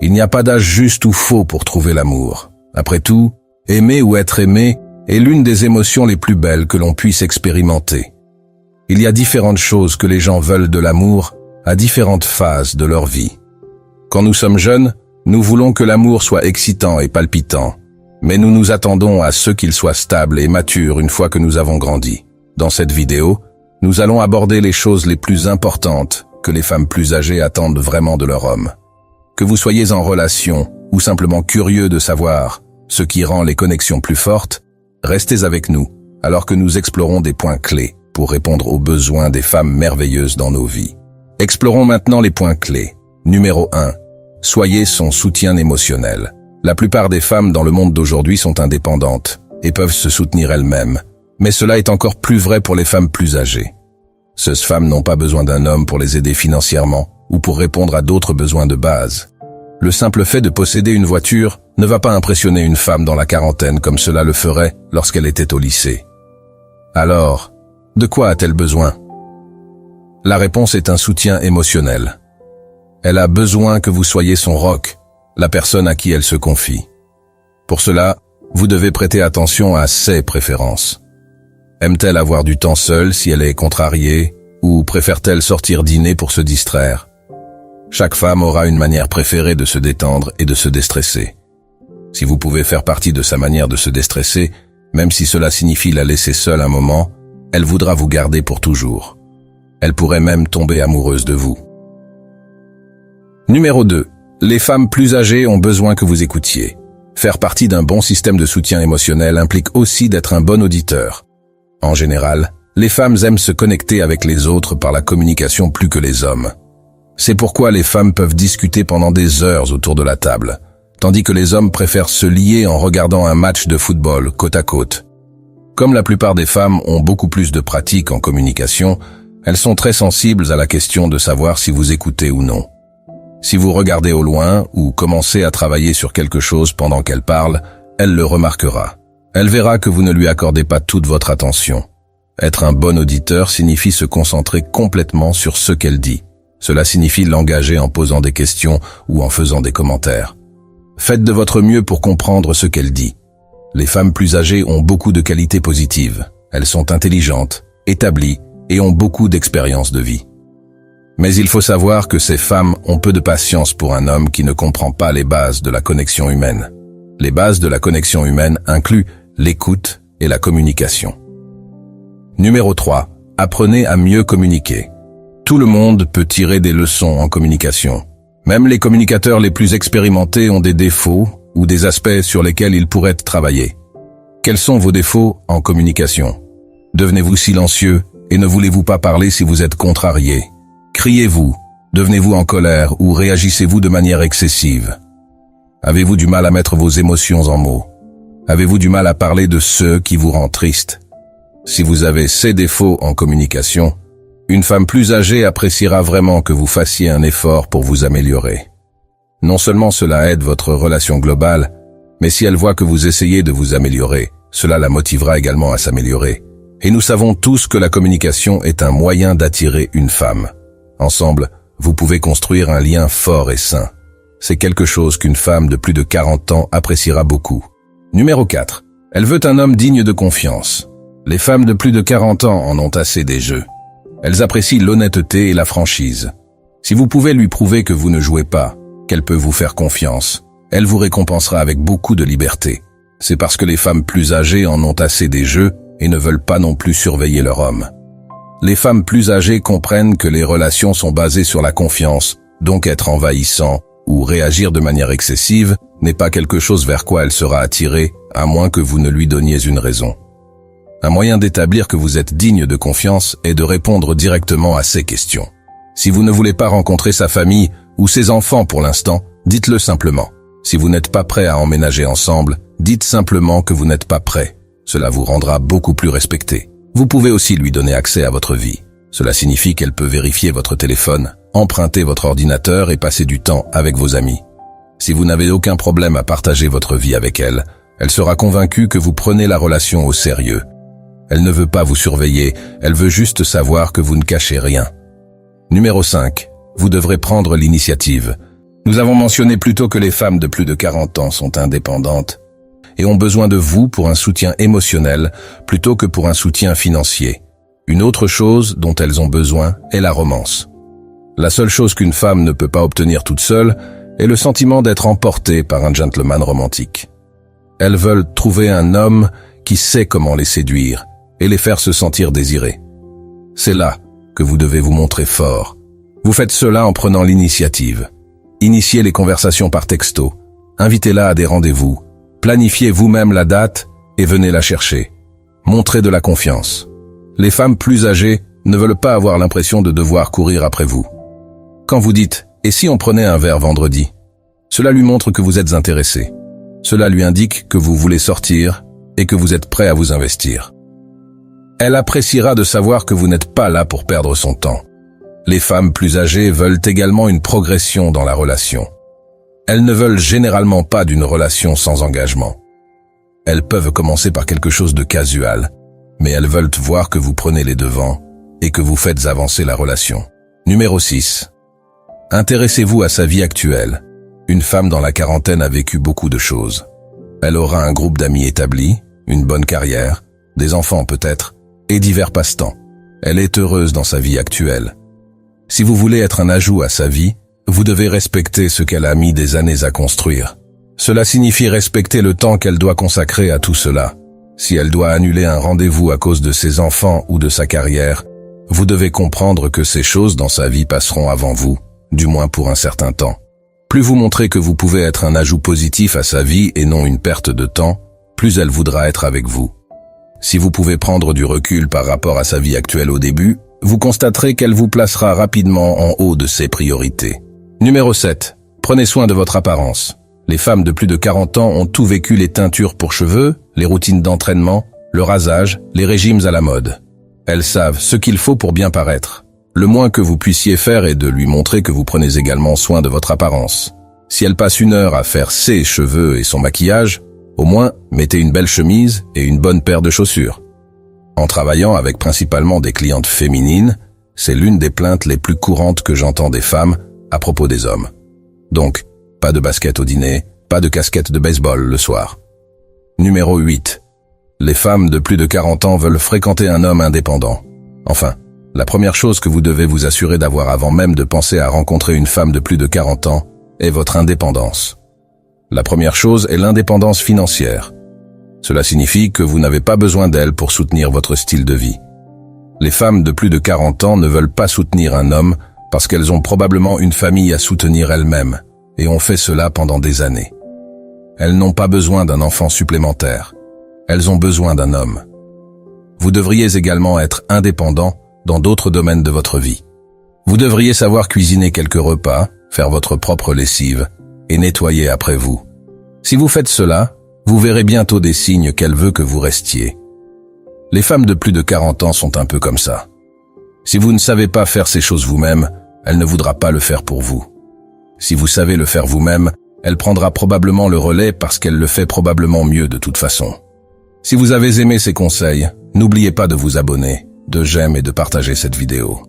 Il n'y a pas d'âge juste ou faux pour trouver l'amour. Après tout, aimer ou être aimé est l'une des émotions les plus belles que l'on puisse expérimenter. Il y a différentes choses que les gens veulent de l'amour à différentes phases de leur vie. Quand nous sommes jeunes, nous voulons que l'amour soit excitant et palpitant, mais nous nous attendons à ce qu'il soit stable et mature une fois que nous avons grandi. Dans cette vidéo, nous allons aborder les choses les plus importantes que les femmes plus âgées attendent vraiment de leur homme. Que vous soyez en relation ou simplement curieux de savoir ce qui rend les connexions plus fortes, restez avec nous alors que nous explorons des points clés pour répondre aux besoins des femmes merveilleuses dans nos vies. Explorons maintenant les points clés. Numéro 1. Soyez son soutien émotionnel. La plupart des femmes dans le monde d'aujourd'hui sont indépendantes et peuvent se soutenir elles-mêmes, mais cela est encore plus vrai pour les femmes plus âgées. Ces femmes n'ont pas besoin d'un homme pour les aider financièrement ou pour répondre à d'autres besoins de base. Le simple fait de posséder une voiture ne va pas impressionner une femme dans la quarantaine comme cela le ferait lorsqu'elle était au lycée. Alors, de quoi a-t-elle besoin? La réponse est un soutien émotionnel. Elle a besoin que vous soyez son roc, la personne à qui elle se confie. Pour cela, vous devez prêter attention à ses préférences. Aime-t-elle avoir du temps seule si elle est contrariée ou préfère-t-elle sortir dîner pour se distraire? Chaque femme aura une manière préférée de se détendre et de se déstresser. Si vous pouvez faire partie de sa manière de se déstresser, même si cela signifie la laisser seule un moment, elle voudra vous garder pour toujours. Elle pourrait même tomber amoureuse de vous. Numéro 2. Les femmes plus âgées ont besoin que vous écoutiez. Faire partie d'un bon système de soutien émotionnel implique aussi d'être un bon auditeur. En général, les femmes aiment se connecter avec les autres par la communication plus que les hommes. C'est pourquoi les femmes peuvent discuter pendant des heures autour de la table, tandis que les hommes préfèrent se lier en regardant un match de football côte à côte. Comme la plupart des femmes ont beaucoup plus de pratique en communication, elles sont très sensibles à la question de savoir si vous écoutez ou non. Si vous regardez au loin ou commencez à travailler sur quelque chose pendant qu'elle parle, elle le remarquera. Elle verra que vous ne lui accordez pas toute votre attention. Être un bon auditeur signifie se concentrer complètement sur ce qu'elle dit. Cela signifie l'engager en posant des questions ou en faisant des commentaires. Faites de votre mieux pour comprendre ce qu'elle dit. Les femmes plus âgées ont beaucoup de qualités positives. Elles sont intelligentes, établies et ont beaucoup d'expérience de vie. Mais il faut savoir que ces femmes ont peu de patience pour un homme qui ne comprend pas les bases de la connexion humaine. Les bases de la connexion humaine incluent l'écoute et la communication. Numéro 3. Apprenez à mieux communiquer. Tout le monde peut tirer des leçons en communication. Même les communicateurs les plus expérimentés ont des défauts ou des aspects sur lesquels ils pourraient travailler. Quels sont vos défauts en communication? Devenez-vous silencieux et ne voulez-vous pas parler si vous êtes contrarié? Criez-vous? Devenez-vous en colère ou réagissez-vous de manière excessive? Avez-vous du mal à mettre vos émotions en mots? Avez-vous du mal à parler de ce qui vous rend triste? Si vous avez ces défauts en communication, une femme plus âgée appréciera vraiment que vous fassiez un effort pour vous améliorer. Non seulement cela aide votre relation globale, mais si elle voit que vous essayez de vous améliorer, cela la motivera également à s'améliorer. Et nous savons tous que la communication est un moyen d'attirer une femme. Ensemble, vous pouvez construire un lien fort et sain. C'est quelque chose qu'une femme de plus de 40 ans appréciera beaucoup. Numéro 4. Elle veut un homme digne de confiance. Les femmes de plus de 40 ans en ont assez des jeux. Elles apprécient l'honnêteté et la franchise. Si vous pouvez lui prouver que vous ne jouez pas, qu'elle peut vous faire confiance, elle vous récompensera avec beaucoup de liberté. C'est parce que les femmes plus âgées en ont assez des jeux et ne veulent pas non plus surveiller leur homme. Les femmes plus âgées comprennent que les relations sont basées sur la confiance, donc être envahissant ou réagir de manière excessive n'est pas quelque chose vers quoi elle sera attirée, à moins que vous ne lui donniez une raison. Un moyen d'établir que vous êtes digne de confiance est de répondre directement à ces questions. Si vous ne voulez pas rencontrer sa famille ou ses enfants pour l'instant, dites-le simplement. Si vous n'êtes pas prêt à emménager ensemble, dites simplement que vous n'êtes pas prêt. Cela vous rendra beaucoup plus respecté. Vous pouvez aussi lui donner accès à votre vie. Cela signifie qu'elle peut vérifier votre téléphone, emprunter votre ordinateur et passer du temps avec vos amis. Si vous n'avez aucun problème à partager votre vie avec elle, elle sera convaincue que vous prenez la relation au sérieux. Elle ne veut pas vous surveiller, elle veut juste savoir que vous ne cachez rien. Numéro 5. Vous devrez prendre l'initiative. Nous avons mentionné plus tôt que les femmes de plus de 40 ans sont indépendantes et ont besoin de vous pour un soutien émotionnel plutôt que pour un soutien financier. Une autre chose dont elles ont besoin est la romance. La seule chose qu'une femme ne peut pas obtenir toute seule est le sentiment d'être emportée par un gentleman romantique. Elles veulent trouver un homme qui sait comment les séduire et les faire se sentir désirées. C'est là que vous devez vous montrer fort. Vous faites cela en prenant l'initiative. Initiez les conversations par texto, invitez-la à des rendez-vous, planifiez vous-même la date et venez la chercher. Montrez de la confiance. Les femmes plus âgées ne veulent pas avoir l'impression de devoir courir après vous. Quand vous dites « et si on prenait un verre vendredi ?» cela lui montre que vous êtes intéressé. Cela lui indique que vous voulez sortir et que vous êtes prêt à vous investir. Elle appréciera de savoir que vous n'êtes pas là pour perdre son temps. Les femmes plus âgées veulent également une progression dans la relation. Elles ne veulent généralement pas d'une relation sans engagement. Elles peuvent commencer par quelque chose de casual, mais elles veulent voir que vous prenez les devants et que vous faites avancer la relation. Numéro 6. Intéressez-vous à sa vie actuelle. Une femme dans la quarantaine a vécu beaucoup de choses. Elle aura un groupe d'amis établi, une bonne carrière, des enfants peut-être, et divers passe-temps. Elle est heureuse dans sa vie actuelle. Si vous voulez être un ajout à sa vie, vous devez respecter ce qu'elle a mis des années à construire. Cela signifie respecter le temps qu'elle doit consacrer à tout cela. Si elle doit annuler un rendez-vous à cause de ses enfants ou de sa carrière, vous devez comprendre que ces choses dans sa vie passeront avant vous, du moins pour un certain temps. Plus vous montrez que vous pouvez être un ajout positif à sa vie et non une perte de temps, plus elle voudra être avec vous. Si vous pouvez prendre du recul par rapport à sa vie actuelle au début, vous constaterez qu'elle vous placera rapidement en haut de ses priorités. Numéro 7. Prenez soin de votre apparence. Les femmes de plus de 40 ans ont tout vécu, les teintures pour cheveux, les routines d'entraînement, le rasage, les régimes à la mode. Elles savent ce qu'il faut pour bien paraître. Le moins que vous puissiez faire est de lui montrer que vous prenez également soin de votre apparence. Si elle passe 1 heure à faire ses cheveux et son maquillage, au moins mettez une belle chemise et une bonne paire de chaussures. En travaillant avec principalement des clientes féminines, c'est l'une des plaintes les plus courantes que j'entends des femmes à propos des hommes. Donc, pas de basket au dîner, pas de casquette de baseball le soir. Numéro 8. Les femmes de plus de 40 ans veulent fréquenter un homme indépendant. Enfin, la première chose que vous devez vous assurer d'avoir avant même de penser à rencontrer une femme de plus de 40 ans est votre indépendance. La première chose est l'indépendance financière. Cela signifie que vous n'avez pas besoin d'elle pour soutenir votre style de vie. Les femmes de plus de 40 ans ne veulent pas soutenir un homme parce qu'elles ont probablement une famille à soutenir elles-mêmes et ont fait cela pendant des années. Elles n'ont pas besoin d'un enfant supplémentaire. Elles ont besoin d'un homme. Vous devriez également être indépendant dans d'autres domaines de votre vie. Vous devriez savoir cuisiner quelques repas, faire votre propre lessive et nettoyer après vous. Si vous faites cela, vous verrez bientôt des signes qu'elle veut que vous restiez. Les femmes de plus de 40 ans sont un peu comme ça. Si vous ne savez pas faire ces choses vous-même, elle ne voudra pas le faire pour vous. Si vous savez le faire vous-même, elle prendra probablement le relais parce qu'elle le fait probablement mieux de toute façon. Si vous avez aimé ces conseils, n'oubliez pas de vous abonner, de j'aime et de partager cette vidéo.